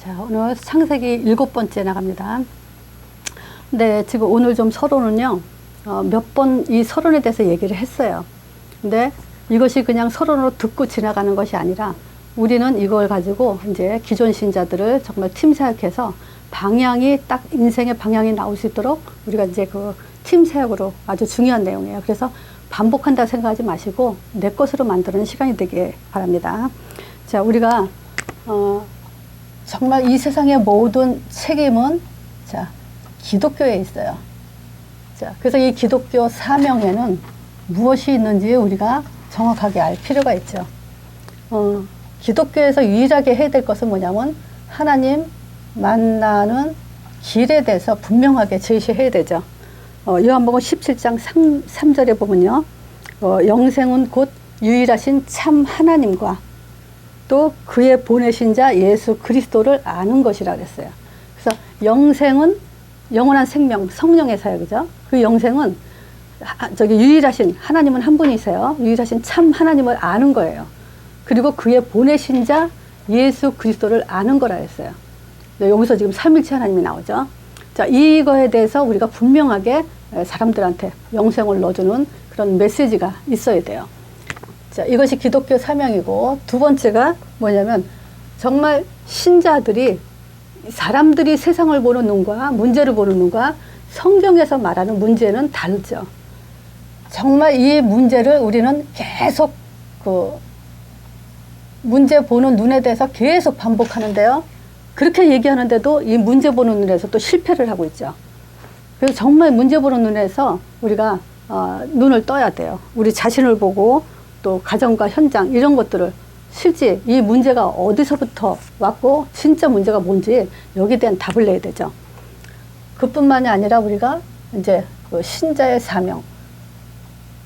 자, 오늘 창세기 7번째 나갑니다. 근데 지금 오늘 좀 서론은요, 몇 번 이 서론에 대해서 얘기를 했어요. 근데 이것이 그냥 서론으로 듣고 지나가는 것이 아니라 우리는 이걸 가지고 이제 기존 신자들을 정말 팀 사역해서 방향이 딱 인생의 방향이 나올 수 있도록 우리가 이제 그 팀 사역으로 아주 중요한 내용이에요. 그래서 반복한다 생각하지 마시고 내 것으로 만드는 시간이 되길 바랍니다. 자, 우리가 정말 이 세상의 모든 책임은 자, 기독교에 있어요. 자, 그래서 이 기독교 사명에는 무엇이 있는지 우리가 정확하게 알 필요가 있죠. 기독교에서 유일하게 해야 될 것은 뭐냐면 하나님 만나는 길에 대해서 분명하게 제시해야 되죠. 요한복음 17장 3절에 보면요. 영생은 곧 유일하신 참 하나님과 또 그의 보내신 자 예수 그리스도를 아는 것이라 그랬어요. 그래서 영생은 영원한 생명, 성령의 사역이죠. 그 영생은 유일하신 하나님은 한 분이세요. 유일하신 참 하나님을 아는 거예요. 그리고 그의 보내신 자 예수 그리스도를 아는 거라 했어요. 여기서 지금 삼일체 하나님이 나오죠. 자, 이거에 대해서 우리가 분명하게 사람들한테 영생을 넣어주는 그런 메시지가 있어야 돼요. 자, 이것이 기독교 사명이고, 두 번째가 뭐냐면 정말 신자들이 사람들이 세상을 보는 눈과 문제를 보는 눈과 성경에서 말하는 문제는 다르죠. 정말 이 문제를 우리는 계속 문제 보는 눈에 대해서 계속 반복하는데요. 그렇게 얘기하는데도 이 문제 보는 눈에서 또 실패를 하고 있죠. 그래서 정말 문제 보는 눈에서 우리가 눈을 떠야 돼요. 우리 자신을 보고 또 가정과 현장 이런 것들을 실제 이 문제가 어디서부터 왔고 진짜 문제가 뭔지 여기에 대한 답을 내야 되죠. 그뿐만이 아니라 우리가 이제 그 신자의 사명.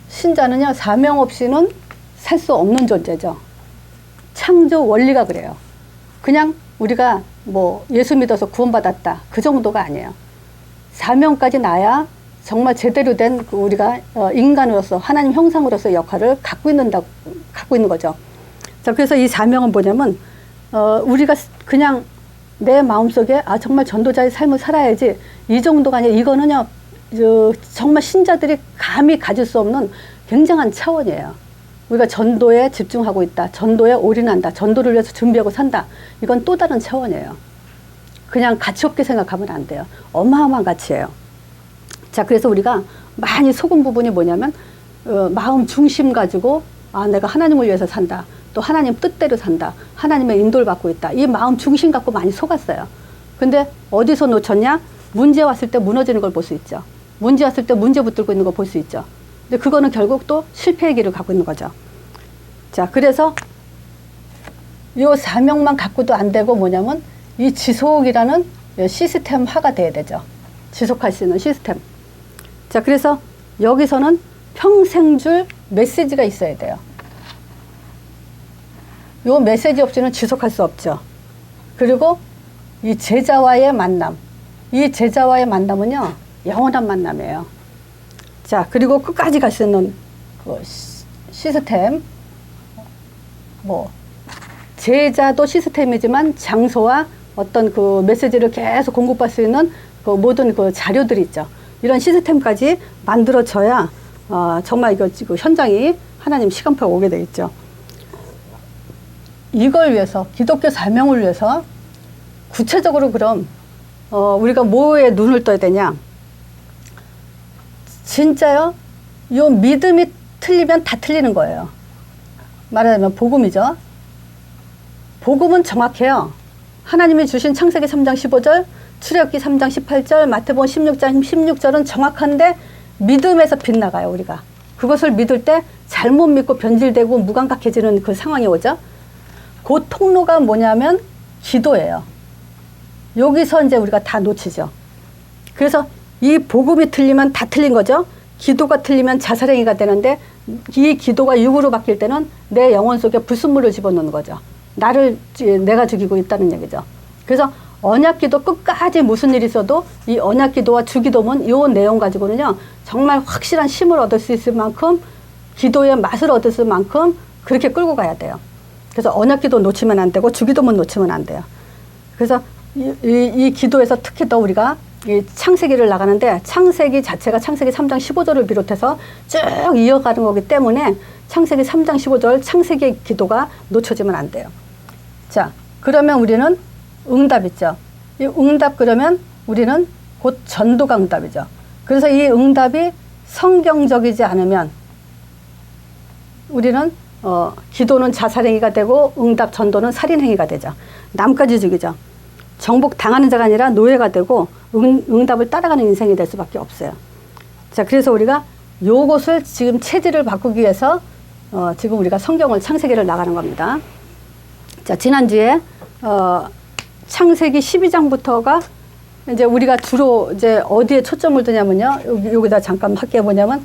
신자는요, 사명 없이는 살 수 없는 존재죠. 창조 원리가 그래요. 그냥 우리가 뭐 예수 믿어서 구원받았다 그 정도가 아니에요. 사명까지 나야 정말 제대로 된 우리가 인간으로서 하나님 형상으로서 역할을 갖고 있는 거죠. 자, 그래서 이 사명은 뭐냐면 우리가 그냥 내 마음속에 정말 전도자의 삶을 살아야지 이 정도가 아니라 이거는요 정말 신자들이 감히 가질 수 없는 굉장한 차원이에요. 우리가 전도에 집중하고 있다. 전도에 올인한다. 전도를 위해서 준비하고 산다. 이건 또 다른 차원이에요. 그냥 가치 없게 생각하면 안 돼요. 어마어마한 가치예요. 자, 그래서 우리가 많이 속은 부분이 뭐냐면 마음 중심 가지고 내가 하나님을 위해서 산다. 또 하나님 뜻대로 산다. 하나님의 인도를 받고 있다. 이 마음 중심 갖고 많이 속았어요. 근데 어디서 놓쳤냐? 문제 왔을 때 무너지는 걸 볼 수 있죠. 문제 왔을 때 문제 붙들고 있는 걸 볼 수 있죠. 근데 그거는 결국 또 실패의 길을 가고 있는 거죠. 자, 그래서 이 사명만 갖고도 안 되고 뭐냐면 이 지속이라는 시스템화가 돼야 되죠. 지속할 수 있는 시스템. 자, 그래서 여기서는 평생 줄 메시지가 있어야 돼요. 이 메시지 없이는 지속할 수 없죠. 그리고 이 제자와의 만남. 이 제자와의 만남은요, 영원한 만남이에요. 자, 그리고 끝까지 갈 수 있는 그 시스템. 제자도 시스템이지만 장소와 어떤 그 메시지를 계속 공급할 수 있는 그 모든 그 자료들이 있죠. 이런 시스템까지 만들어져야 정말 이거 지금 현장이 하나님 시간표가 오게 되겠죠. 이걸 위해서 기독교 사명을 위해서 구체적으로 그럼 우리가 뭐에 눈을 떠야 되냐? 진짜요? 요 믿음이 틀리면 다 틀리는 거예요. 말하자면 복음이죠. 복음은 정확해요. 하나님이 주신 창세기 3장 15절, 출애굽기 3장 18절, 마태복음 16장 16절은 정확한데 믿음에서 빗나가요, 우리가. 그것을 믿을 때 잘못 믿고 변질되고 무감각해지는 그 상황이 오죠. 그 통로가 뭐냐면 기도예요. 여기서 이제 우리가 다 놓치죠. 그래서 이 복음이 틀리면 다 틀린 거죠. 기도가 틀리면 자살행위가 되는데 이 기도가 육으로 바뀔 때는 내 영혼 속에 불순물을 집어넣는 거죠. 내가 죽이고 있다는 얘기죠. 그래서 언약기도 끝까지 무슨 일이 있어도 이 언약기도와 주기도문 이 내용 가지고는요 정말 확실한 힘을 얻을 수 있을 만큼 기도의 맛을 얻을 수 있을 만큼 그렇게 끌고 가야 돼요. 그래서 언약기도 놓치면 안 되고 주기도문 놓치면 안 돼요. 그래서 이 기도에서 특히 더 우리가 이 창세기를 나가는데 창세기 자체가 창세기 3장 15절을 비롯해서 쭉 이어가는 거기 때문에 창세기 3장 15절 창세기의 기도가 놓쳐지면 안 돼요. 자, 그러면 우리는 응답 있죠. 이 응답 그러면 우리는 곧 전도가 응답이죠. 그래서 이 응답이 성경적이지 않으면 우리는 기도는 자살행위가 되고 응답 전도는 살인행위가 되죠. 남까지 죽이죠. 정복 당하는 자가 아니라 노예가 되고 응답을 따라가는 인생이 될 수밖에 없어요. 자, 그래서 우리가 요것을 지금 체질을 바꾸기 위해서 지금 우리가 성경을 창세기를 나가는 겁니다. 자, 지난주에 창세기 12장부터가 이제 우리가 주로 이제 어디에 초점을 두냐면요. 여기다 잠깐 할게 뭐냐면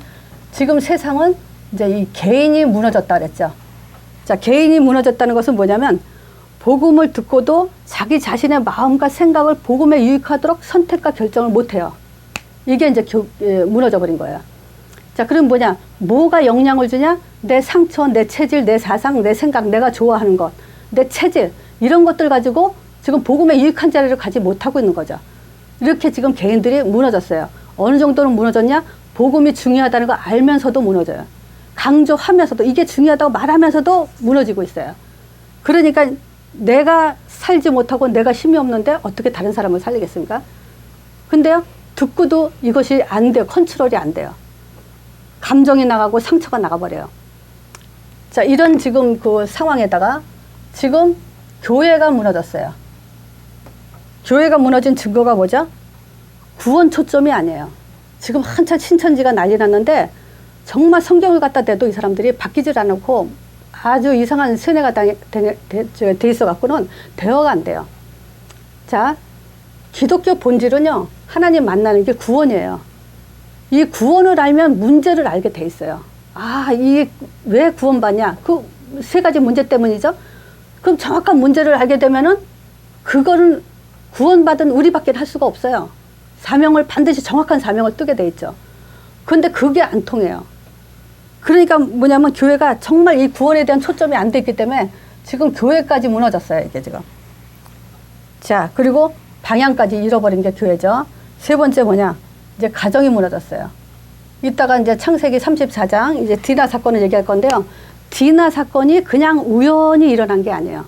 지금 세상은 이제 이 개인이 무너졌다 그랬죠. 자, 개인이 무너졌다는 것은 뭐냐면 복음을 듣고도 자기 자신의 마음과 생각을 복음에 유익하도록 선택과 결정을 못해요. 이게 이제 무너져 버린 거예요. 자, 그럼 뭐냐? 뭐가 영향을 주냐? 내 상처, 내 체질, 내 사상, 내 생각, 내가 좋아하는 것, 내 체질 이런 것들 가지고 지금 복음에 유익한 자리를 가지 못하고 있는 거죠. 이렇게 지금 개인들이 무너졌어요. 어느 정도는 무너졌냐? 복음이 중요하다는 거 알면서도 무너져요. 강조하면서도 이게 중요하다고 말하면서도 무너지고 있어요. 그러니까 내가 살지 못하고 내가 힘이 없는데 어떻게 다른 사람을 살리겠습니까? 근데요, 듣고도 이것이 안 돼요. 컨트롤이 안 돼요. 감정이 나가고 상처가 나가버려요. 자, 이런 지금 그 상황에다가 지금 교회가 무너졌어요. 교회가 무너진 증거가 뭐죠? 구원 초점이 아니에요. 지금 한참 신천지가 난리 났는데 정말 성경을 갖다 대도 이 사람들이 바뀌질 않고 아주 이상한 세뇌가 돼 있어 갖고는 대화가 안 돼요. 자, 기독교 본질은요, 하나님 만나는 게 구원이에요. 이 구원을 알면 문제를 알게 돼 있어요. 아, 이 왜 구원받냐? 그 세 가지 문제 때문이죠. 그럼 정확한 문제를 알게 되면은 그거는 구원받은 우리밖에 할 수가 없어요. 사명을 반드시 정확한 사명을 뜨게 돼 있죠. 근데 그게 안 통해요. 그러니까 뭐냐면 교회가 정말 이 구원에 대한 초점이 안 돼 있기 때문에 지금 교회까지 무너졌어요, 이게 지금. 자, 그리고 방향까지 잃어버린 게 교회죠. 세 번째 뭐냐? 이제 가정이 무너졌어요. 이따가 이제 창세기 34장 이제 디나 사건을 얘기할 건데요. 디나 사건이 그냥 우연히 일어난 게 아니에요.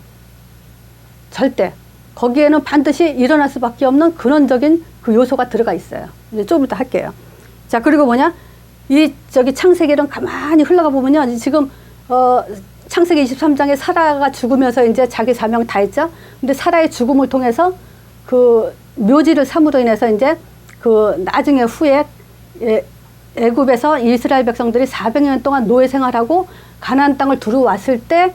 절대. 거기에는 반드시 일어날 수밖에 없는 근원적인 그 요소가 들어가 있어요. 이제 좀 이따 할게요. 자, 그리고 뭐냐? 저기 창세기는 가만히 흘러가 보면요. 지금, 창세기 23장에 사라가 죽으면서 이제 자기 사명 다 했죠? 근데 사라의 죽음을 통해서 그 묘지를 삼으로 인해서 이제 그 나중에 후에 애굽에서 이스라엘 백성들이 400년 동안 노예 생활하고 가나안 땅을 들어왔을 때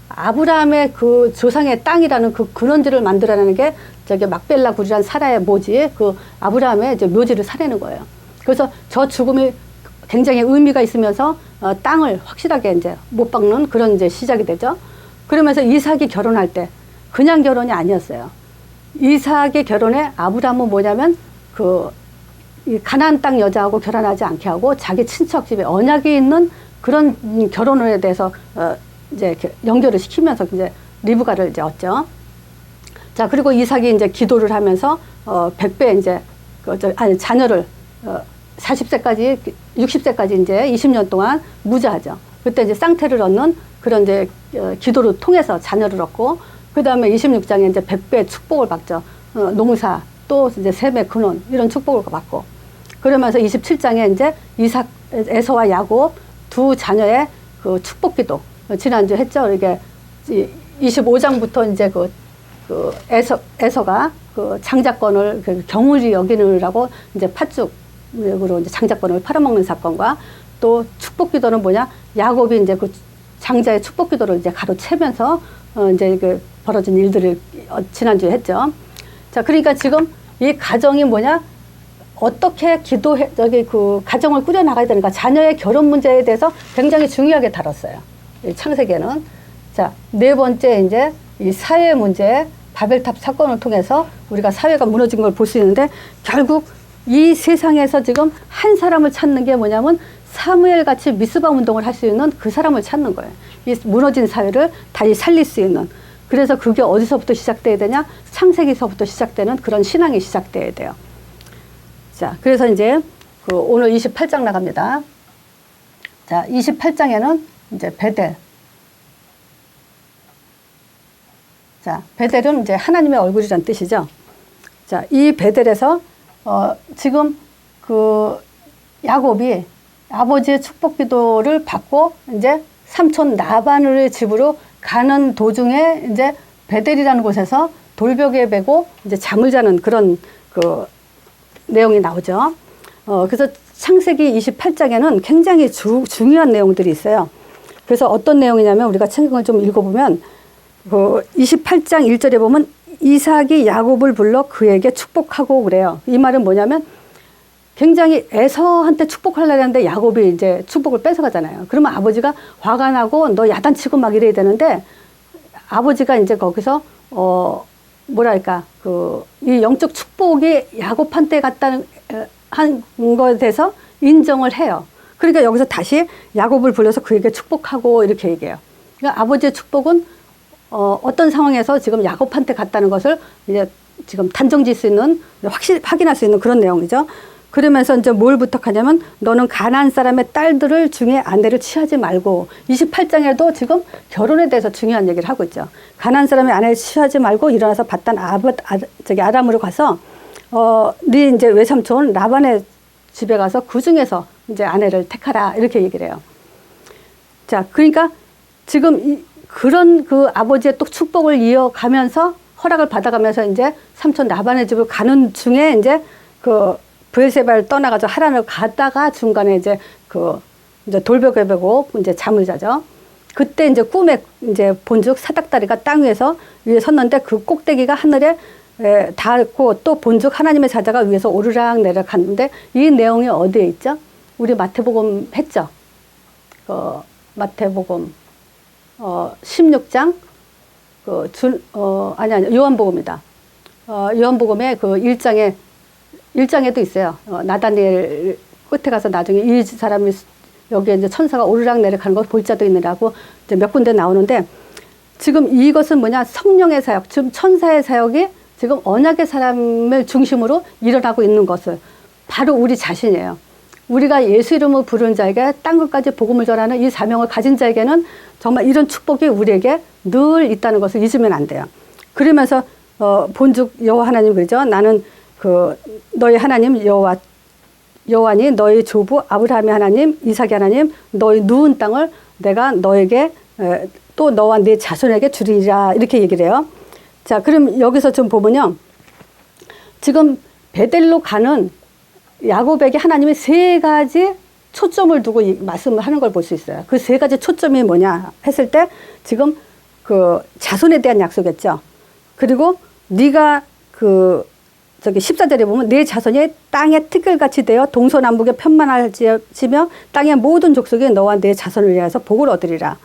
아브라함의 그 조상의 땅이라는 그 근원지를 만들어내는 게 저기 막벨라 굴이란 사라의 묘지, 그 아브라함의 이제 묘지를 사내는 거예요. 그래서 저 죽음이 굉장히 의미가 있으면서 땅을 확실하게 이제 못 박는 그런 이제 시작이 되죠. 그러면서 이삭이 결혼할 때 그냥 결혼이 아니었어요. 이삭의 결혼에 아브라함은 뭐냐면 이 가나안 땅 여자하고 결혼하지 않게 하고 자기 친척 집에 언약이 있는 그런 결혼에 대해서 이제 연결을 시키면서 이제 리브가를 이제 얻죠. 자, 그리고 이삭이 이제 기도를 하면서 100배 이제 자녀를 40세까지 60세까지 이제 20년 동안 무자하죠. 그때 이제 쌍태를 얻는 그런 이제 기도를 통해서 자녀를 얻고 그다음에 26장에 이제 100배 축복을 받죠. 농사 또 이제 셈의 근원 이런 축복을 받고 그러면서 27장에 이제 이삭 에서와 야곱 두 자녀의 그 축복기도 지난주 했죠. 이게 25장부터 이제 그 에서가 그 장자권을 경홀히 여기느라고 이제 팥죽으로 이제 장자권을 팔아먹는 사건과 또 축복기도는 뭐냐? 야곱이 이제 그 장자의 축복기도를 이제 가로채면서 이제 그 벌어진 일들을 지난주에 했죠. 자, 그러니까 지금 이 가정이 뭐냐? 어떻게 그 가정을 꾸려나가야 되는가? 자녀의 결혼 문제에 대해서 굉장히 중요하게 다뤘어요. 이 창세기에는. 자, 네 번째 이제 이 사회 문제, 바벨탑 사건을 통해서 우리가 사회가 무너진 걸 볼 수 있는데 결국 이 세상에서 지금 한 사람을 찾는 게 뭐냐면 사무엘 같이 미스바 운동을 할 수 있는 그 사람을 찾는 거예요. 이 무너진 사회를 다시 살릴 수 있는. 그래서 그게 어디서부터 시작돼야 되냐? 창세기서부터 시작되는 그런 신앙이 시작돼야 돼요. 자, 그래서 이제 그 오늘 28장 나갑니다. 자, 28장에는 이제 베델. 자, 베델은 이제 하나님의 얼굴이란 뜻이죠. 자, 이 베델에서 지금 그 야곱이 아버지의 축복 기도를 받고 이제 삼촌 라반의 집으로 가는 도중에 이제 베델이라는 곳에서 돌벽에 베고 이제 잠을 자는 그런 그 내용이 나오죠. 그래서 창세기 28장에는 굉장히 중요한 내용들이 있어요. 그래서 어떤 내용이냐면 우리가 책을 좀 읽어보면 그 28장 1절에 보면 이삭이 야곱을 불러 그에게 축복하고 그래요. 이 말은 뭐냐면 굉장히 에서한테 축복하려고 하는데 야곱이 이제 축복을 뺏어가잖아요. 그러면 아버지가 화가 나고 너 야단치고 막 이래야 되는데 아버지가 이제 거기서 뭐랄까 이 영적 축복이 야곱한테 갔다는 한 것에 대해서 인정을 해요. 그러니까 여기서 다시 야곱을 불러서 그에게 축복하고 이렇게 얘기해요. 그러니까 아버지의 축복은 어떤 상황에서 지금 야곱한테 갔다는 것을 이제 지금 단정질 수 있는 확인할 수 있는 그런 내용이죠. 그러면서 이제 뭘 부탁하냐면 너는 가나안 사람의 딸들을 중에 아내를 취하지 말고 28장에도 지금 결혼에 대해서 중요한 얘기를 하고 있죠. 가나안 사람의 아내를 취하지 말고 일어나서 바단 아람으로 가서 네 이제 외삼촌 라반의 집에 가서 그 중에서 이제 아내를 택하라 이렇게 얘기를 해요. 자, 그러니까 지금 그런 그 아버지의 또 축복을 이어가면서 허락을 받아가면서 이제 삼촌 라반의 집을 가는 중에 이제 그 브엘세바를 떠나가지고 하란을 가다가 중간에 이제 이제 돌벽에 베고 이제 잠을 자죠. 그때 이제 꿈에 이제 본즉 사닥다리가 땅 위에 섰는데 그 꼭대기가 하늘에 닿고 또 본즉 하나님의 사자가 위에서 오르락 내리락 갔는데 이 내용이 어디에 있죠? 우리 마태복음 했죠. 마태복음 16장 요한복음이다. 요한복음의 그 1장에도 있어요. 나다니엘 끝에 가서 나중에 이 사람이 여기에 이제 천사가 오르락 내리락 하는 거 볼 자도 있느라고 이제 몇 군데 나오는데 지금 이것은 뭐냐? 성령의 사역, 지금 천사의 사역이 지금 언약의 사람을 중심으로 일어나고 있는 것을 바로 우리 자신이에요. 우리가 예수 이름을 부르는 자에게 땅 끝까지 복음을 전하는 이 사명을 가진 자에게는 정말 이런 축복이 우리에게 늘 있다는 것을 잊으면 안 돼요. 그러면서 본즉 여호와 하나님 그러죠. 나는 너희 하나님 여호와니 너희 조부 아브라함의 하나님 이삭의 하나님 너희 누운 땅을 내가 너에게 또 너와 네 자손에게 주리라 이렇게 얘기를 해요. 자, 그럼 여기서 좀 보면요. 지금 베델로 가는 야곱에게 하나님이 세 가지 초점을 두고 말씀을 하는 걸 볼 수 있어요. 그 세 가지 초점이 뭐냐 했을 때 지금 그 자손에 대한 약속이었죠. 그리고 네가 14절에 보면 네 자손이 땅의 티끌같이 되어 동서남북에 편만할지며 땅의 모든 족속이 너와 네 자손을 위하여서 복을 얻으리라.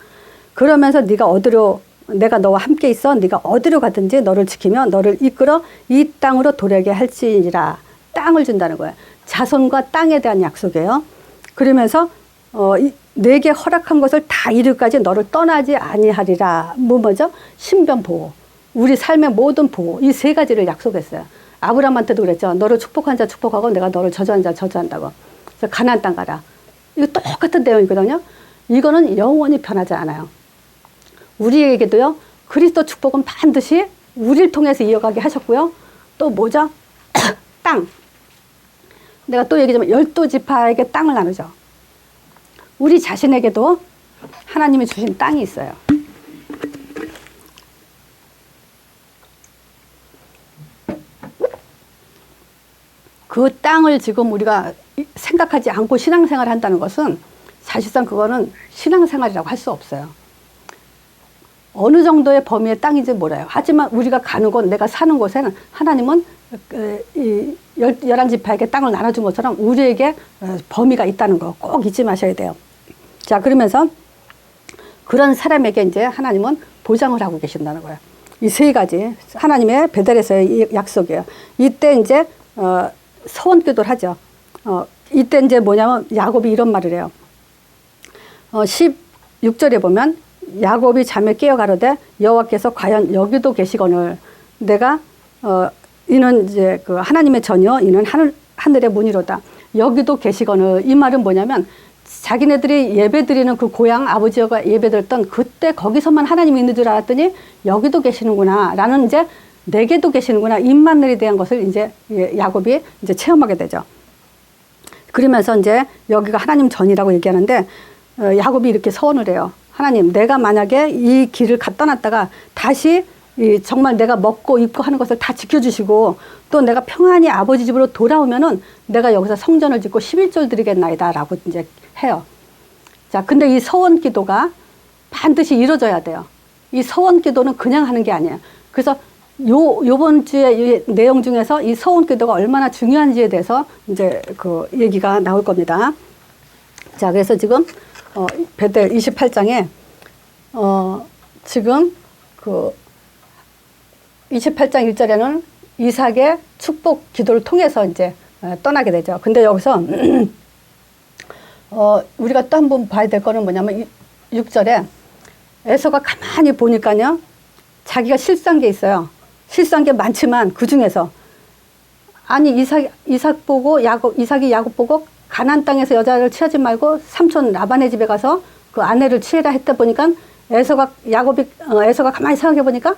그러면서 내가 너와 함께 있어 네가 어디로 가든지 너를 지키며 너를 이끌어 이 땅으로 도래하게 할지니라. 땅을 준다는 거예요. 자손과 땅에 대한 약속이에요. 그러면서 내게 허락한 것을 다 이루기까지 너를 떠나지 아니하리라. 뭐죠? 신변 보호. 우리 삶의 모든 보호. 이 세 가지를 약속했어요. 아브라함한테도 그랬죠. 너를 축복한 자 축복하고 내가 너를 저주한 자 저주한다고. 그래서 가나안 땅 가라. 이거 똑같은 내용이거든요. 이거는 영원히 변하지 않아요. 우리에게도요. 그리스도 축복은 반드시 우리를 통해서 이어가게 하셨고요. 또 뭐죠? 땅. 내가 또 얘기하자면 12지파에게 땅을 나누죠. 우리 자신에게도 하나님이 주신 땅이 있어요. 그 땅을 지금 우리가 생각하지 않고 신앙생활을 한다는 것은 사실상 그거는 신앙생활이라고 할 수 없어요. 어느 정도의 범위의 땅인지 몰라요. 하지만 우리가 가는 곳, 내가 사는 곳에는 하나님은 이 11지파에게 땅을 나눠준 것처럼 우리에게 범위가 있다는 거 꼭 잊지 마셔야 돼요. 자, 그러면서 그런 사람에게 이제 하나님은 보장을 하고 계신다는 거예요. 이 세 가지 하나님의 베델에서의 약속이에요. 이때 이제 서원 기도를 하죠. 이때 이제 뭐냐면 야곱이 이런 말을 해요. 16절에 보면 야곱이 잠에 깨어 가로되 여호와께서 과연 여기도 계시거늘 내가 이는 이제 그 하나님의 전이요 이는 하늘의 문이로다. 여기도 계시거늘 이 말은 뭐냐면 자기네들이 예배드리는 그 고향 아버지가 예배드렸던 그때 거기서만 하나님이 있는 줄 알았더니 여기도 계시는구나 라는 이제 내게도 계시는구나 임마누엘에 대한 것을 이제 야곱이 이제 체험하게 되죠. 그러면서 이제 여기가 하나님 전이라고 얘기하는데 야곱이 이렇게 서원을 해요. 하나님, 내가 만약에 이 길을 갖다 놨다가 다시 정말 내가 먹고 입고 하는 것을 다 지켜주시고 또 내가 평안히 아버지 집으로 돌아오면은 내가 여기서 성전을 짓고 11절 드리겠나이다 라고 이제 해요. 자, 근데 이 서원 기도가 반드시 이루어져야 돼요. 이 서원 기도는 그냥 하는 게 아니에요. 그래서 요번 주에 이 내용 중에서 이 서원 기도가 얼마나 중요한지에 대해서 이제 그 얘기가 나올 겁니다. 자, 그래서 지금 베델 28장에 지금 그 28장 1절에는 이삭의 축복 기도를 통해서 이제 떠나게 되죠. 근데 여기서 우리가 또 한 번 봐야 될 거는 뭐냐면 6절에 에서가 가만히 보니까요. 자기가 실수한 게 있어요. 실수한 게 많지만 그 중에서 아니 이삭 보고 이삭이 야곱 보고 가나안 땅에서 여자를 취하지 말고 삼촌 라반의 집에 가서 그 아내를 취해라 했다 보니까 에서가 가만히 생각해 보니까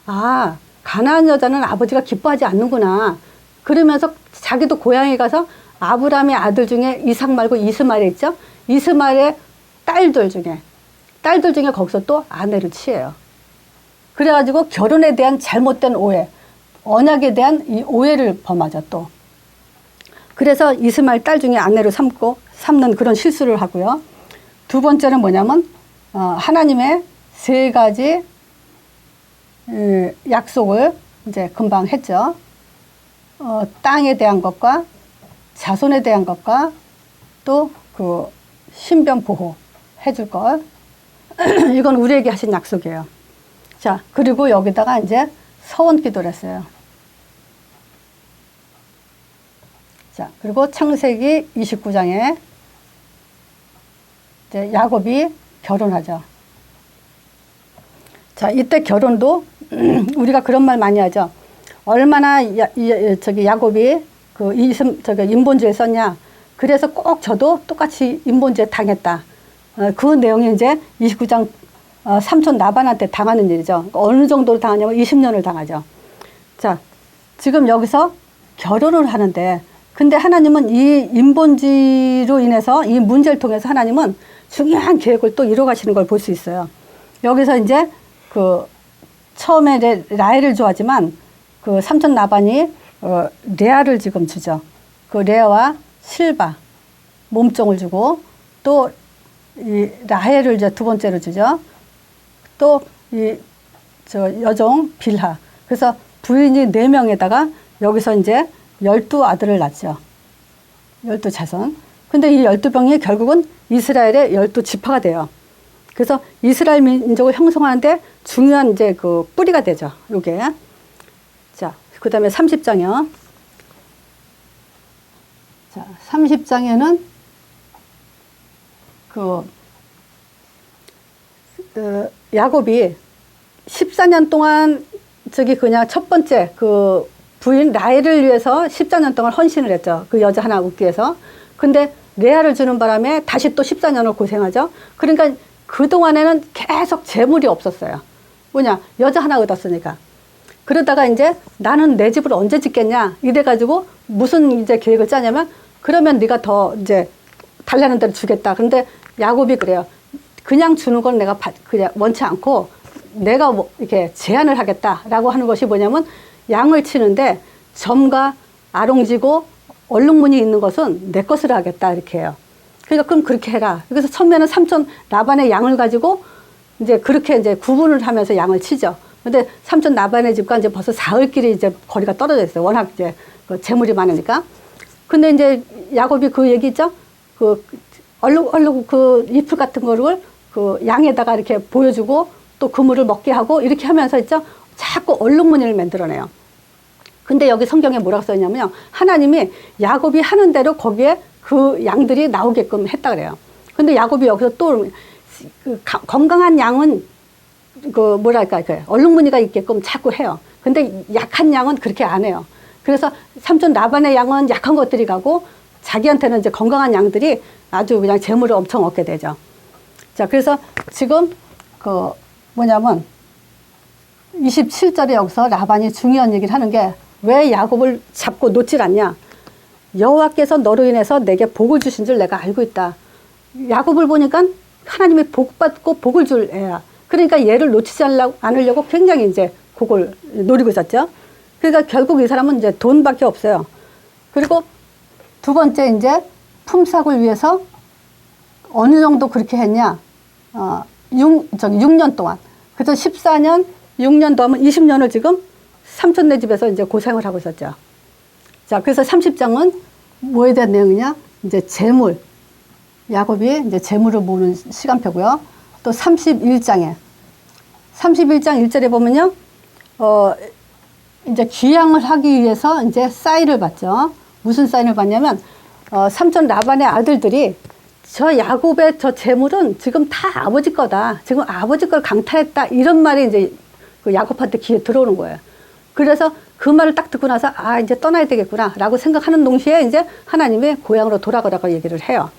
아 가나안 여자는 아버지가 기뻐하지 않는구나. 그러면서 자기도 고향에 가서 아브라함의 아들 중에 이삭 말고 이스마엘 있죠. 이스마엘의 딸들 중에 거기서 또 아내를 취해요. 그래가지고 결혼에 대한 잘못된 오해, 언약에 대한 이 오해를 범하죠 또. 그래서 이스마엘 딸 중에 아내로 삼는 그런 실수를 하고요. 두 번째는 뭐냐면 하나님의 세 가지 약속을 이제 금방 했죠. 땅에 대한 것과 자손에 대한 것과 또 그 신변 보호 해줄 것. 이건 우리에게 하신 약속이에요. 자, 그리고 여기다가 이제 서원 기도를 했어요. 자, 그리고 창세기 29장에 이제 야곱이 결혼하죠. 자, 이때 결혼도 우리가 그런 말 많이 하죠. 얼마나 야곱이 그 인본주의에 썼냐. 그래서 꼭 저도 똑같이 인본주의에 당했다. 그 내용이 이제 29장 삼촌 라반한테 당하는 일이죠. 어느 정도로 당하냐면 20년을 당하죠. 자, 지금 여기서 결혼을 하는데 근데 하나님은 이 인본주의로 인해서 이 문제를 통해서 하나님은 중요한 계획을 또 이뤄 가시는 걸 볼 수 있어요. 여기서 이제 그 처음에 라헬을 좋아하지만 그 삼촌 라반이 레아를 지금 주죠. 그 레아와 실바 몸종을 주고 또 이 라헬을 이제 두 번째로 주죠. 또 이 여종 빌하. 그래서 부인이 4명에다가 여기서 이제 12아들을 낳죠. 12자손. 근데 이 12병이 결국은 이스라엘의 12지파가 돼요. 그래서 이스라엘 민족을 형성하는데 중요한 이제 그 뿌리가 되죠. 요게. 자, 그 다음에 30장이요. 자, 30장에는 야곱이 14년 동안 그냥 첫 번째 그 부인 라헬을 위해서 14년 동안 헌신을 했죠. 그 여자 하나 얻기 위해서. 근데 레아를 주는 바람에 다시 또 14년을 고생하죠. 그러니까 그동안에는 계속 재물이 없었어요. 뭐냐, 여자 하나 얻었으니까. 그러다가 이제 나는 내 집을 언제 짓겠냐 이래가지고 무슨 이제 계획을 짜냐면 그러면 네가 더 이제 달라는 대로 주겠다. 그런데 야곱이 그래요. 그냥 주는 건 내가 그냥 원치 않고 내가 뭐 이렇게 제안을 하겠다라고 하는 것이 뭐냐면 양을 치는데 점과 아롱지고 얼룩무늬 있는 것은 내 것으로 하겠다 이렇게 해요. 그러니까 그럼 그렇게 해라. 그래서 처음에는 삼촌 라반의 양을 가지고 이제 그렇게 이제 구분을 하면서 양을 치죠. 근데 삼촌 라반의 집과 이제 벌써 사흘길이 이제 거리가 떨어져 있어요. 워낙 이제 그 재물이 많으니까. 근데 이제 야곱이 그 얘기 있죠? 그 얼룩 그 잎을 같은 거를 그 양에다가 이렇게 보여주고 또 그물을 먹게 하고 이렇게 하면서 있죠? 자꾸 얼룩무늬를 만들어내요. 근데 여기 성경에 뭐라고 써있냐면요. 하나님이 야곱이 하는 대로 거기에 그 양들이 나오게끔 했다 그래요. 근데 야곱이 여기서 또 건강한 양은 그 뭐랄까 그 얼룩무늬가 있게끔 자꾸 해요. 근데 약한 양은 그렇게 안 해요. 그래서 삼촌 나반의 양은 약한 것들이 가고 자기한테는 이제 건강한 양들이 아주 그냥 재물을 엄청 얻게 되죠. 자, 그래서 지금 그 뭐냐면 27절에 여기서 라반이 중요한 얘기를 하는 게 왜 야곱을 잡고 놓질 않냐. 여호와께서 너로 인해서 내게 복을 주신 줄 내가 알고 있다. 야곱을 보니까 하나님이 복 받고 복을 줄 애야. 그러니까 얘를 놓치지 않으려고 굉장히 이제 그걸 노리고 있었죠. 그러니까 결국 이 사람은 이제 돈밖에 없어요. 그리고 두 번째 이제 품삯을 위해서 어느 정도 그렇게 했냐. 6년 동안. 그래서 14년, 6년 더하면 20년을 지금 삼촌네 집에서 이제 고생을 하고 있었죠. 자, 그래서 30장은 뭐에 대한 내용이냐? 이제 재물. 야곱이 이제 재물을 모으는 시간표고요. 또 31장 1절에 보면요. 이제 귀향을 하기 위해서 이제 사인을 받죠. 무슨 사인을 받냐면, 삼촌 라반의 아들들이 저 야곱의 저 재물은 지금 다 아버지 거다. 지금 아버지 걸 강탈했다. 이런 말이 이제 그 야곱한테 귀에 들어오는 거예요. 그래서 그 말을 딱 듣고 나서 아, 이제 떠나야 되겠구나. 라고 생각하는 동시에 이제 하나님이 고향으로 돌아가라고 얘기를 해요.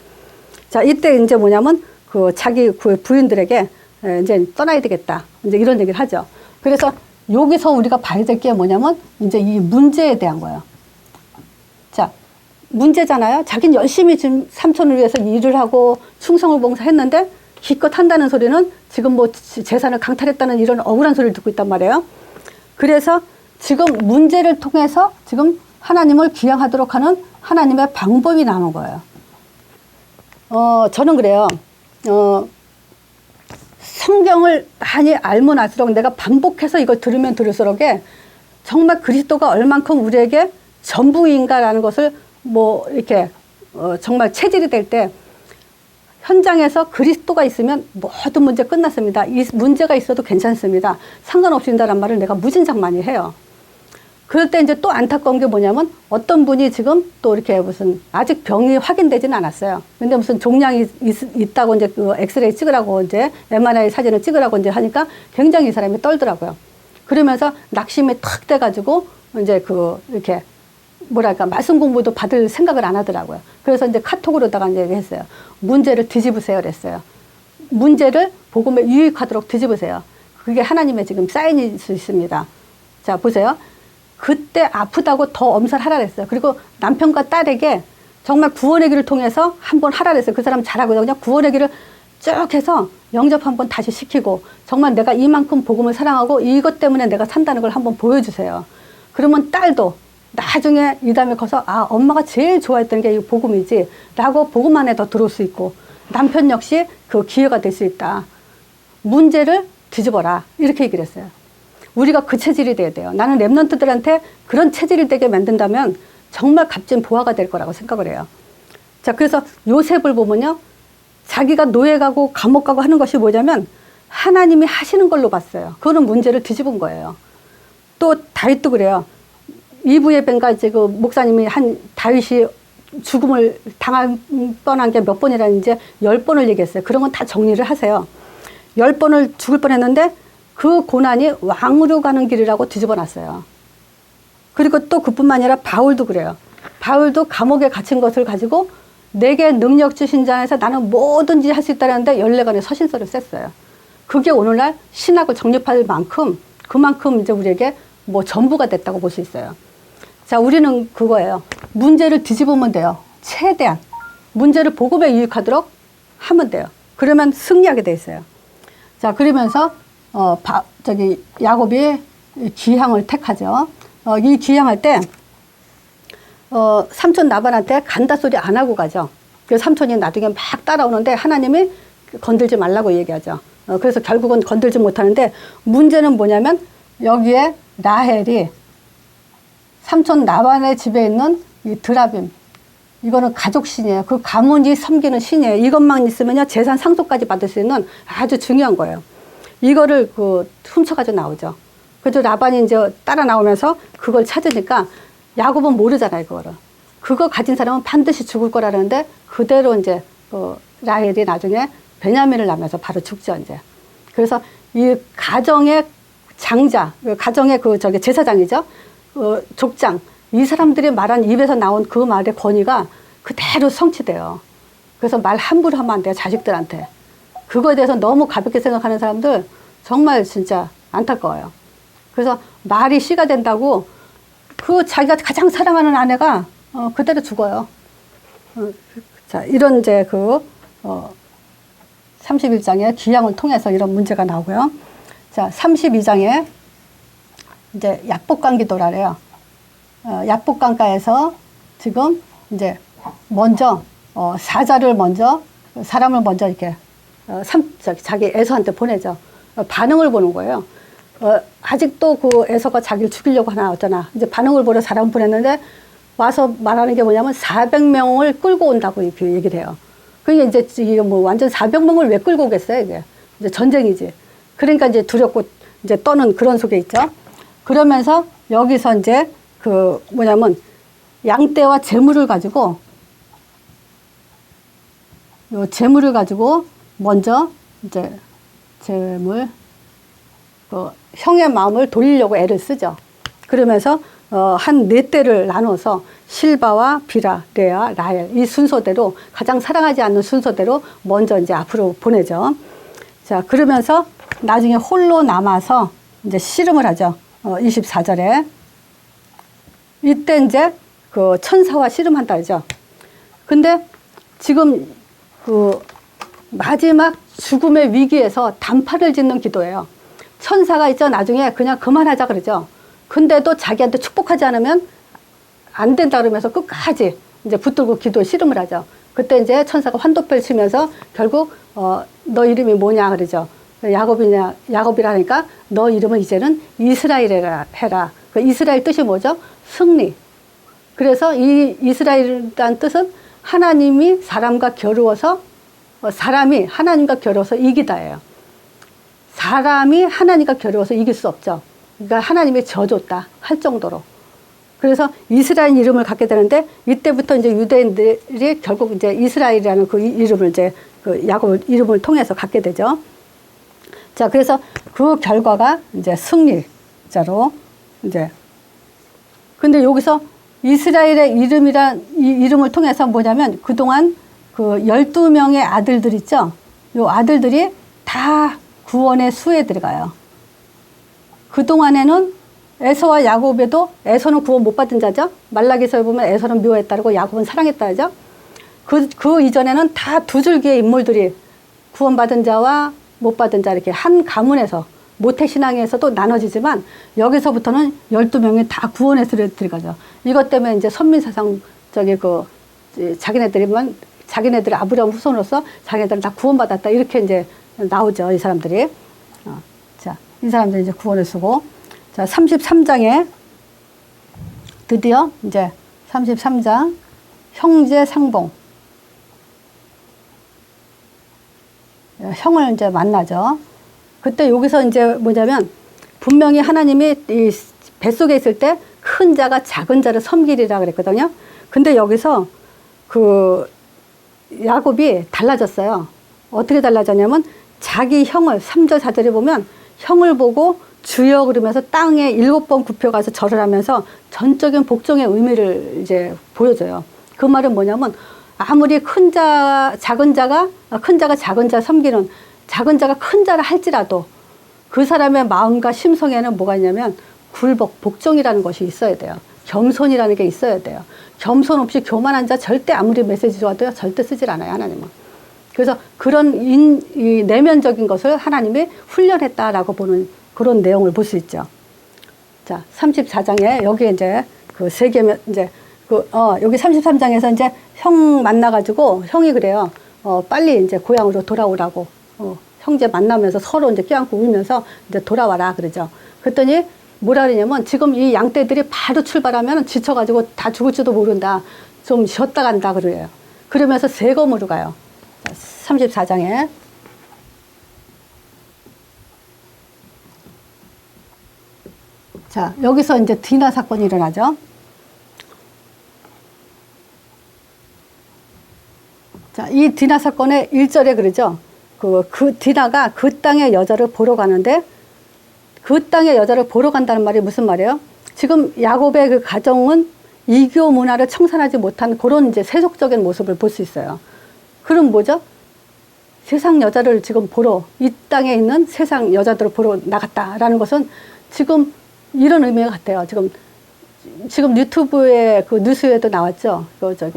자, 이때 이제 뭐냐면 그 자기 그 부인들에게 이제 떠나야 되겠다. 이제 이런 얘기를 하죠. 그래서 여기서 우리가 봐야 될 게 뭐냐면 이제 이 문제에 대한 거예요. 자, 문제잖아요. 자기는 열심히 지금 삼촌을 위해서 일을 하고 충성을 봉사했는데 기껏 한다는 소리는 지금 뭐 재산을 강탈했다는 이런 억울한 소리를 듣고 있단 말이에요. 그래서 지금 문제를 통해서 지금 하나님을 귀향하도록 하는 하나님의 방법이 나오는 거예요. 저는 그래요. 성경을 많이 알면 알수록 내가 반복해서 이걸 들으면 들을수록 정말 그리스도가 얼만큼 우리에게 전부인가라는 것을 뭐 이렇게 정말 체질이 될 때 현장에서 그리스도가 있으면 모든 문제 끝났습니다. 이 문제가 있어도 괜찮습니다. 상관없습니다라는 말을 내가 무진장 많이 해요. 그럴 때 이제 또 안타까운 게 뭐냐면 어떤 분이 지금 또 이렇게 무슨 아직 병이 확인되지는 않았어요. 근데 무슨 종양이 있다고 이제 그 엑스레이 찍으라고 이제 MRI 사진을 찍으라고 이제 하니까 굉장히 이 사람이 떨더라고요. 그러면서 낙심이 탁 돼가지고 이제 그 이렇게 뭐랄까 말씀 공부도 받을 생각을 안 하더라고요. 그래서 이제 카톡으로다가 이제 얘기했어요. 문제를 뒤집으세요 그랬어요. 문제를 복음에 유익하도록 뒤집으세요. 그게 하나님의 지금 사인일 수 있습니다. 자, 보세요. 그때 아프다고 더 엄살하라 그랬어요. 그리고 남편과 딸에게 정말 구원의 길을 통해서 한번 하라 그랬어요. 그 사람 잘하고요. 그냥 구원의 길을 쭉 해서 영접 한번 다시 시키고 정말 내가 이만큼 복음을 사랑하고 이것 때문에 내가 산다는 걸 한번 보여주세요. 그러면 딸도 나중에 이 다음에 커서 아, 엄마가 제일 좋아했던 게 이 복음이지 라고 복음 안에 더 들어올 수 있고 남편 역시 그 기회가 될 수 있다. 문제를 뒤집어라. 이렇게 얘기를 했어요. 우리가 그 체질이 돼야 돼요. 나는 랩런트들한테 그런 체질이 되게 만든다면 정말 값진 보화가 될 거라고 생각을 해요. 자, 그래서 요셉을 보면요. 자기가 노예 가고 감옥 가고 하는 것이 뭐냐면 하나님이 하시는 걸로 봤어요. 그거는 문제를 뒤집은 거예요. 또 다윗도 그래요. 이브의 벤가 이제 그 목사님이 한 다윗이 죽음을 당할 뻔한 게 몇 번이라는지 10번을 얘기했어요. 그런 건 다 정리를 하세요. 10번을 죽을 뻔했는데 그 고난이 왕으로 가는 길이라고 뒤집어 놨어요. 그리고 또 그뿐만 아니라 바울도 그래요. 바울도 감옥에 갇힌 것을 가지고 내게 능력 주신 자 안에서 나는 뭐든지 할 수 있다는데 14권의 서신서를 썼어요. 그게 오늘날 신학을 정립할 만큼 그만큼 이제 우리에게 뭐 전부가 됐다고 볼 수 있어요. 자, 우리는 그거예요. 문제를 뒤집으면 돼요. 최대한 문제를 복음에 유익하도록 하면 돼요. 그러면 승리하게 돼 있어요. 자, 그러면서 야곱이 귀향을 택하죠. 이 귀향할 때 삼촌 나반한테 간다 소리 안 하고 가죠. 그래서 삼촌이 나중에 막 따라오는데 하나님이 건들지 말라고 얘기하죠. 그래서 결국은 건들지 못하는데 문제는 뭐냐면 여기에 라헬이 삼촌 나반의 집에 있는 이 드라빔, 이거는 가족신이에요. 그 가문이 섬기는 신이에요. 이것만 있으면요 재산 상속까지 받을 수 있는 아주 중요한 거예요. 이거를 훔쳐가지고 나오죠. 그래서 라반이 이제 따라 나오면서 그걸 찾으니까 야곱은 모르잖아요, 그거를. 그거 가진 사람은 반드시 죽을 거라는데 그대로 이제 라헬이 나중에 베냐민을 낳으면서 바로 죽죠, 이제. 그래서 이 가정의 장자, 가정의 저기 제사장이죠. 족장. 이 사람들이 말한 입에서 나온 그 말의 권위가 그대로 성취돼요. 그래서 말 함부로 하면 안 돼요, 자식들한테. 그거에 대해서 너무 가볍게 생각하는 사람들 정말 진짜 안타까워요. 그래서 말이 씨가 된다고 그 자기가 가장 사랑하는 아내가 그대로 죽어요. 자, 이런 이제 31장의 기양을 통해서 이런 문제가 나오고요. 자, 32장에 이제 약복강기도라래요. 약복강가에서 지금 이제 먼저 사자를 먼저 사람을 먼저 이렇게 자기 에서한테 보내죠. 반응을 보는 거예요. 아직도 그 에서가 자기를 죽이려고 하나 어쩌나. 이제 반응을 보러 사람 보냈는데 와서 말하는 게 뭐냐면 400명을 끌고 온다고 이렇게 얘기를 해요. 그러니까 이제 이게 뭐 완전 400명을 왜 끌고 오겠어요, 이게. 이제 전쟁이지. 그러니까 이제 두렵고 이제 떠는 그런 속에 있죠. 그러면서 여기서 이제 뭐냐면 양떼와 재물을 가지고 요 재물을 가지고 먼저 이제 재물 형의 마음을 돌리려고 애를 쓰죠. 그러면서 한 4떼를 나눠서 실바와 비라, 레아, 라헬 이 순서대로 가장 사랑하지 않는 순서대로 먼저 이제 앞으로 보내죠. 자, 그러면서 나중에 홀로 남아서 이제 씨름을 하죠. 24절에 이때 이제 천사와 씨름한다 하죠. 근데 지금 마지막 죽음의 위기에서 단판을 짓는 기도예요. 천사가 있죠. 나중에 그냥 그만하자 그러죠. 근데도 자기한테 축복하지 않으면 안 된다 그러면서 끝까지 이제 붙들고 기도에 씨름을 하죠. 그때 이제 천사가 환도표를 치면서 결국 너 이름이 뭐냐 그러죠. 야곱이라 하니까 너 이름은 이제는 이스라엘이라 해라. 그 이스라엘 뜻이 뭐죠? 승리. 그래서 이 이스라엘이라는 뜻은 하나님이 사람과 겨루어서 사람이 하나님과 겨루어서 이기다예요. 사람이 하나님과 겨루어서 이길 수 없죠. 그러니까 하나님이 져줬다 할 정도로. 그래서 이스라엘 이름을 갖게 되는데 이때부터 이제 유대인들이 결국 이제 이스라엘이라는 그 이름을 이제 야곱 이름을 통해서 갖게 되죠. 자, 그래서 그 결과가 이제 승리자로 이제. 근데 여기서 이스라엘의 이 이름을 통해서 뭐냐면 그동안 12명의 아들들 있죠. 요 아들들이 다 구원의 수에 들어가요. 그동안에는 에서와 야곱에도 에서는 구원 못 받은 자죠. 말라기서에 보면 에서는 묘했다고 야곱은 사랑했다죠. 그 이전에는 다 두 줄기의 인물들이 구원받은 자와 못 받은 자 이렇게 한 가문에서 모태신앙에서도 나눠지지만 여기서부터는 12명이 다 구원의 수에 들어가죠. 이것 때문에 이제 선민사상 자기네들이 아브라함 후손으로서 자기네들은 다 구원받았다 이렇게 이제 나오죠. 이 사람들이. 자, 이 사람들이 이제 구원을 쓰고. 자, 33장에 드디어 이제 33장 형제 상봉. 형을 이제 만나죠. 그때 여기서 이제 뭐냐면 분명히 하나님이 이 뱃속에 있을 때 큰 자가 작은 자를 섬기리라 그랬거든요. 근데 여기서 야곱이 달라졌어요. 어떻게 달라졌냐면 자기 형을 3절 4절에 보면 형을 보고 주여 그러면서 땅에 7번 굽혀가서 절을 하면서 전적인 복종의 의미를 이제 보여줘요. 그 말은 뭐냐면 아무리 작은 자가 작은 자 섬기는 작은 자가 큰 자를 할지라도 그 사람의 마음과 심성에는 뭐가 있냐면 복종이라는 것이 있어야 돼요. 겸손이라는 게 있어야 돼요. 겸손 없이 교만한 자 절대 아무리 메시지 좋아도 절대 쓰질 않아요, 하나님은. 그래서 그런 이 내면적인 것을 하나님이 훈련했다라고 보는 그런 내용을 볼 수 있죠. 자, 34장에 여기 이제 이제 여기 33장에서 이제 형 만나가지고 형이 그래요. 빨리 이제 고향으로 돌아오라고. 형제 만나면서 서로 이제 껴안고 울면서 이제 돌아와라 그러죠. 그랬더니 뭐라 그러냐면 지금 이 양떼들이 바로 출발하면 지쳐가지고 다 죽을지도 모른다. 좀 쉬었다 간다 그래요. 그러면서 세검으로 가요. 34장에. 자, 여기서 이제 디나 사건이 일어나죠. 자, 이 디나 사건의 1절에 그러죠. 디나가 그 땅의 여자를 보러 가는데 그 땅의 여자를 보러 간다는 말이 무슨 말이에요? 지금 야곱의 그 가정은 이교 문화를 청산하지 못한 그런 이제 세속적인 모습을 볼 수 있어요. 그럼 뭐죠? 세상 여자를 지금 보러, 이 땅에 있는 세상 여자들을 보러 나갔다라는 것은 지금 이런 의미가 같아요. 지금 유튜브에 그 뉴스에도 나왔죠.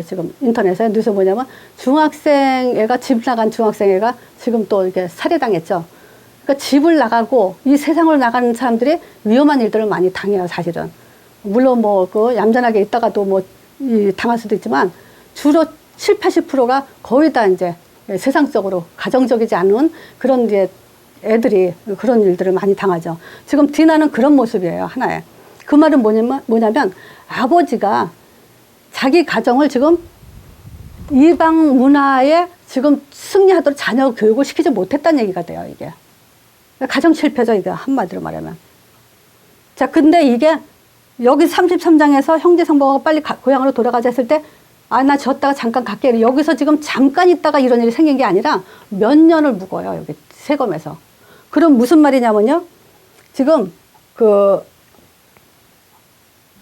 지금 인터넷에 뉴스 뭐냐면 중학생 애가 집 나간 중학생 애가 지금 또 이렇게 살해당했죠. 그러니까 집을 나가고 이 세상을 나가는 사람들이 위험한 일들을 많이 당해요, 사실은. 물론 얌전하게 있다가도 당할 수도 있지만 주로 70~80%가 거의 다 이제 세상적으로 가정적이지 않은 그런 이제 애들이 그런 일들을 많이 당하죠. 지금 디나는 그런 모습이에요, 하나에. 그 말은 뭐냐면 아버지가 자기 가정을 지금 이방 문화에 지금 승리하도록 자녀 교육을 시키지 못했다는 얘기가 돼요, 이게. 가정 실패죠, 이게 한마디로 말하면. 자, 근데 이게 여기 33장에서 형제 상보가 빨리 고향으로 돌아가자 했을 때 나 졌다가 잠깐 갈게. 여기서 지금 잠깐 있다가 이런 일이 생긴 게 아니라 몇 년을 묵어요, 여기 세검에서. 그럼 무슨 말이냐면요. 지금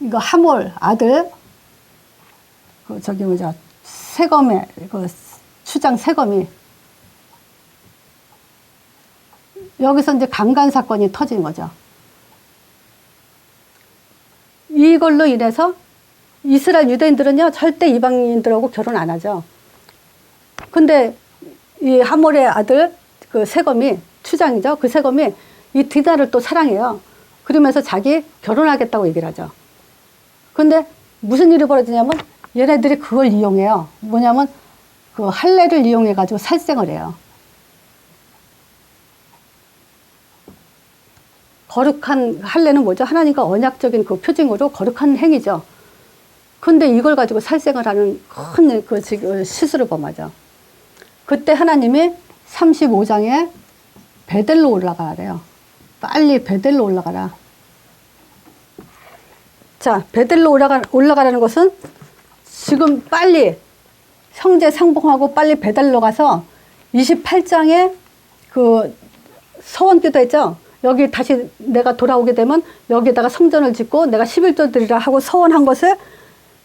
이거 하몰 아들, 세검의, 추장 세검이, 여기서 이제 강간 사건이 터진 거죠. 이걸로 인해서 이스라엘 유대인들은요, 절대 이방인들하고 결혼 안 하죠. 근데 이 하몰의 아들, 세검이, 추장이죠. 그 세검이 이 디나를 또 사랑해요. 그러면서 자기 결혼하겠다고 얘기를 하죠. 근데 무슨 일이 벌어지냐면 얘네들이 그걸 이용해요. 뭐냐면 할례를 이용해가지고 살생을 해요. 거룩한 할례는 뭐죠? 하나님과 언약적인 그 표징으로 거룩한 행위죠. 근데 이걸 가지고 살생을 하는 큰 실수를 범하죠. 그때 하나님이 35장에 베델로 올라가래요. 빨리 베델로 올라가라. 자, 베델로 올라가라는 것은 지금 빨리 형제 상봉하고 빨리 베델로 가서 28장에 서원 기도했죠. 여기 다시 내가 돌아오게 되면 여기다가 성전을 짓고 내가 11조 드리라 하고 서원한 것을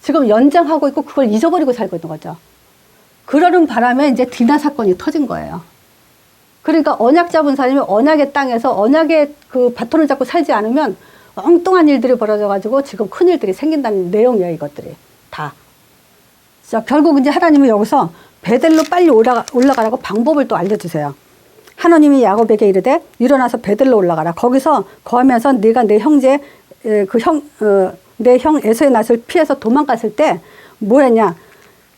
지금 연장하고 있고 그걸 잊어버리고 살고 있는 거죠. 그러는 바람에 이제 디나 사건이 터진 거예요. 그러니까 언약 잡은 사람이 언약의 땅에서 언약의 바톤을 잡고 살지 않으면 엉뚱한 일들이 벌어져가지고 지금 큰 일들이 생긴다는 내용이에요, 이것들이. 다. 자, 결국 이제 하나님이 여기서 베델로 빨리 올라가라고 방법을 또 알려주세요. 하나님이 야곱에게 이르되 일어나서 베델로 올라가라. 거기서 거하면서 네가 내 형제, 내 형 에서의 낯을 피해서 도망갔을 때 뭐 했냐.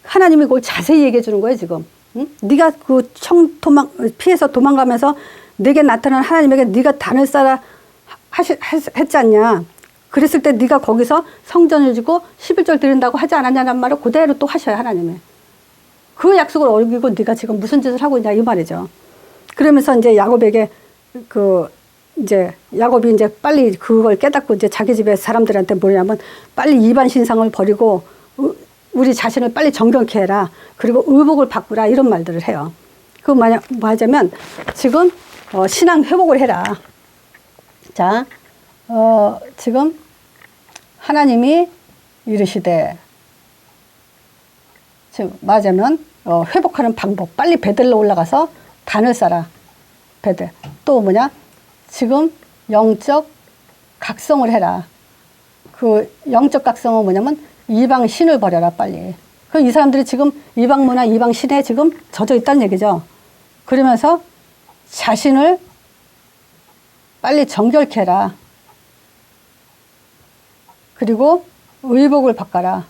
하나님이 그걸 자세히 얘기해 주는 거예요, 지금. 응? 네가 피해서 도망가면서 네게 나타난 하나님에게 네가 단을 쌓아 했지 않냐. 그랬을 때 네가 거기서 성전을 짓고 11절 드린다고 하지 않았냐는 말을 그대로 또 하셔요, 하나님이. 그 약속을 어기고 네가 지금 무슨 짓을 하고 있냐, 이 말이죠. 그러면서 이제 야곱에게 야곱이 이제 빨리 그걸 깨닫고 이제 자기 집에 사람들한테 뭐냐면 빨리 이반 신상을 버리고 우리 자신을 빨리 정결케 해라. 그리고 의복을 바꾸라. 이런 말들을 해요. 뭐 하자면 지금 신앙 회복을 해라. 자, 지금 하나님이 이르시되 지금 맞으면 회복하는 방법. 빨리 베델로 올라가서 단을 쌓아. 베델. 또 뭐냐? 지금 영적 각성을 해라. 그 영적 각성은 뭐냐면 이방 신을 버려라, 빨리. 그럼 이 사람들이 지금 이방 문화, 이방 신에 지금 젖어 있다는 얘기죠. 그러면서 자신을 빨리 정결케 해라. 그리고 의복을 바꿔라.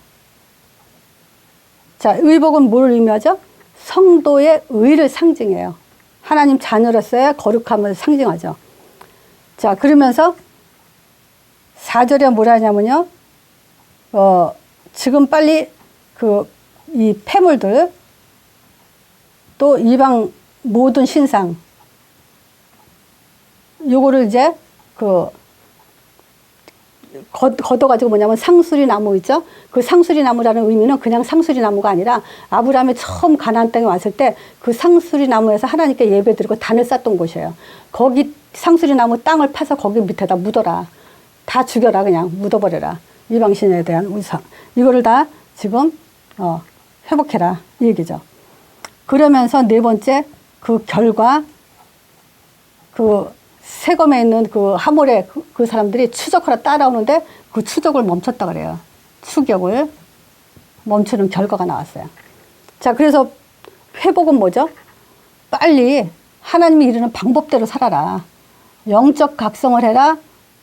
자, 의복은 뭘 의미하죠? 성도의 의를 상징해요. 하나님 자녀로서의 거룩함을 상징하죠. 자, 그러면서 4절에 뭐라 하냐면요. 지금 빨리 이 폐물들, 또 이방 모든 신상, 요거를 이제 걷어가지고 뭐냐면 상수리 나무 있죠? 그 상수리 나무라는 의미는 그냥 상수리 나무가 아니라 아브라함이 처음 가나안 땅에 왔을 때 그 상수리 나무에서 하나님께 예배드리고 단을 쌓던 곳이에요. 거기 상수리 나무 땅을 파서 거기 밑에다 묻어라. 다 죽여라. 그냥 묻어버려라. 이방신에 대한 우상. 이거를 다 지금 회복해라. 이 얘기죠. 그러면서 네 번째 그 결과 그 세검에 있는 그 하몰의 그 사람들이 추적하러 따라오는데 그 추적을 멈췄다 그래요. 추격을 멈추는 결과가 나왔어요. 자, 그래서 회복은 뭐죠? 빨리 하나님이 이르는 방법대로 살아라. 영적 각성을 해라.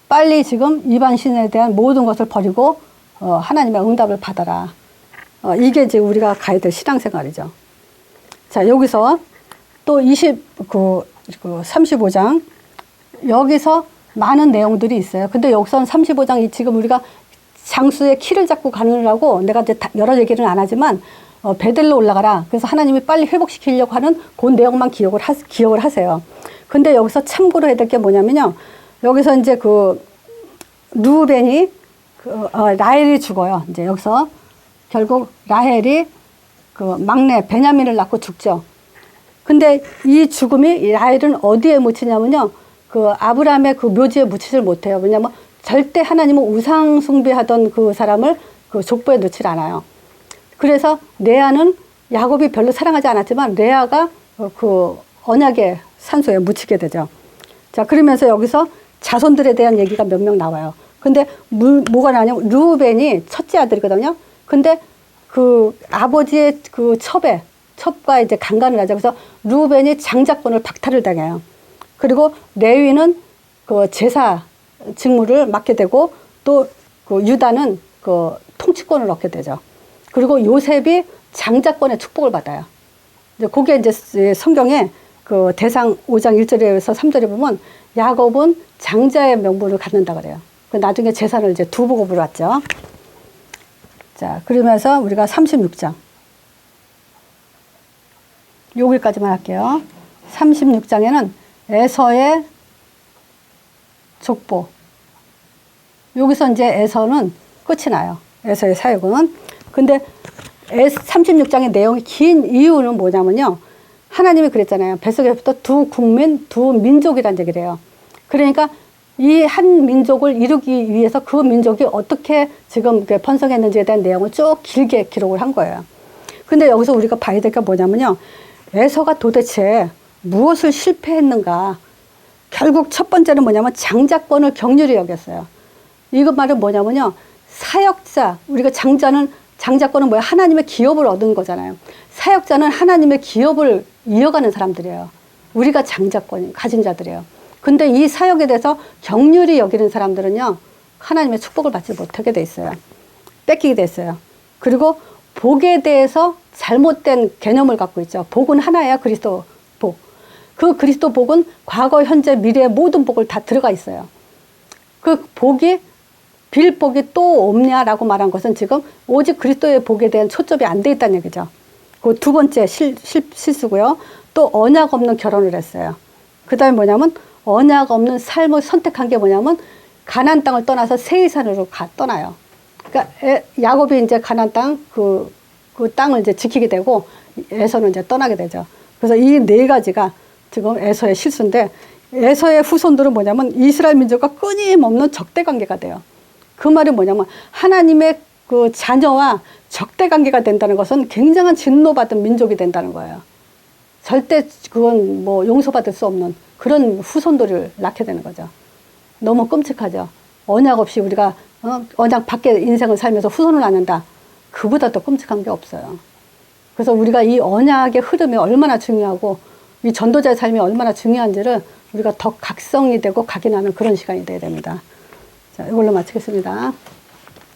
빨리 지금 이방신에 대한 모든 것을 버리고 하나님의 응답을 받아라. 이게 이제 우리가 가야 될 신앙생활이죠. 자, 여기서 또 35장 여기서 많은 내용들이 있어요. 근데 여기서는 35장 지금 우리가 장수의 키를 잡고 가느라고 내가 이제 여러 얘기는 안 하지만 베델로 올라가라. 그래서 하나님이 빨리 회복시키려고 하는 그 내용만 기억을 하세요. 근데 여기서 참고로 해야 될 게 뭐냐면요. 여기서 이제 그 루벤이 라헬이 죽어요. 이제 여기서 결국 라헬이 그 막내 베냐민을 낳고 죽죠. 근데 이 죽음이 라헬은 어디에 묻히냐면요. 그 아브라함의 그 묘지에 묻히질 못해요. 왜냐면 절대 하나님은 우상 숭배하던 그 사람을 그 족보에 넣질 않아요. 그래서 레아는 야곱이 별로 사랑하지 않았지만 레아가 그 언약의 산소에 묻히게 되죠. 자, 그러면서 여기서 자손들에 대한 얘기가 몇 명 나와요. 근데 뭐가 나냐면 르우벤이 첫째 아들이거든요. 근데 그 아버지의 그 첩과 이제 강간을 하죠. 그래서 르우벤이 장자권을 박탈을 당해요. 그리고 레위는 그 제사 직무를 맡게 되고 또 그 유다는 그 통치권을 얻게 되죠. 그리고 요셉이 장자권의 축복을 받아요. 이제 그게 이제 성경에 그 대상 5장 1절에서 3절에 보면 야곱은 장자의 명분을 갖는다 그래요. 나중에 재산을 이제 두 복으로 왔죠. 자, 그러면서 우리가 36장. 여기까지만 할게요. 36장에는 에서의 족보. 여기서 이제 에서는 끝이 나요. 에서의 사역은. 근데 36장의 내용이 긴 이유는 뭐냐면요. 하나님이 그랬잖아요. 뱃속에부터 두 국민, 두 민족이란 얘기를 해요. 그러니까 이 한 민족을 이루기 위해서 그 민족이 어떻게 지금 번성했는지에 대한 내용을 쭉 길게 기록을 한 거예요. 근데 여기서 우리가 봐야 될 게 뭐냐면요. 에서가 도대체 무엇을 실패했는가. 결국 첫 번째는 뭐냐면 장자권을 경률히 여겼어요. 이것 말은 뭐냐면요. 사역자, 우리가 장자권은 뭐야? 하나님의 기업을 얻은 거잖아요. 사역자는 하나님의 기업을 이어가는 사람들이에요. 우리가 장자권 가진 자들이에요. 근데 이 사역에 대해서 경률히 여기는 사람들은요. 하나님의 축복을 받지 못하게 돼 있어요. 뺏기게 돼 있어요. 그리고 복에 대해서 잘못된 개념을 갖고 있죠. 복은 하나예요. 그리스도 복. 그 그리스도 복은 과거, 현재, 미래의 모든 복을 다 들어가 있어요. 그 복이 빌 복이 또 없냐라고 말한 것은 지금 오직 그리스도의 복에 대한 초점이 안 돼 있다는 얘기죠. 그 두 번째 실수고요. 또 언약 없는 결혼을 했어요. 그 다음에 뭐냐면 언약 없는 삶을 선택한 게 뭐냐면 가나안 땅을 떠나서 세이산으로 떠나요. 그러니까 야곱이 이제 가나안 땅 그 땅을 이제 지키게 되고 에서는 이제 떠나게 되죠. 그래서 이 네 가지가 지금 에서의 실수인데 에서의 후손들은 뭐냐면 이스라엘 민족과 끊임없는 적대 관계가 돼요. 그 말이 뭐냐면 하나님의 그 자녀와 적대 관계가 된다는 것은 굉장한 진노받은 민족이 된다는 거예요. 절대 그건 뭐 용서받을 수 없는 그런 후손들을 낳게 되는 거죠. 너무 끔찍하죠. 언약 없이 우리가 언약 밖에 인생을 살면서 후손을 낳는다. 그보다 더 끔찍한 게 없어요. 그래서 우리가 이 언약의 흐름이 얼마나 중요하고 이 전도자의 삶이 얼마나 중요한지를 우리가 더 각성이 되고 각인하는 그런 시간이 돼야 됩니다. 자, 이걸로 마치겠습니다.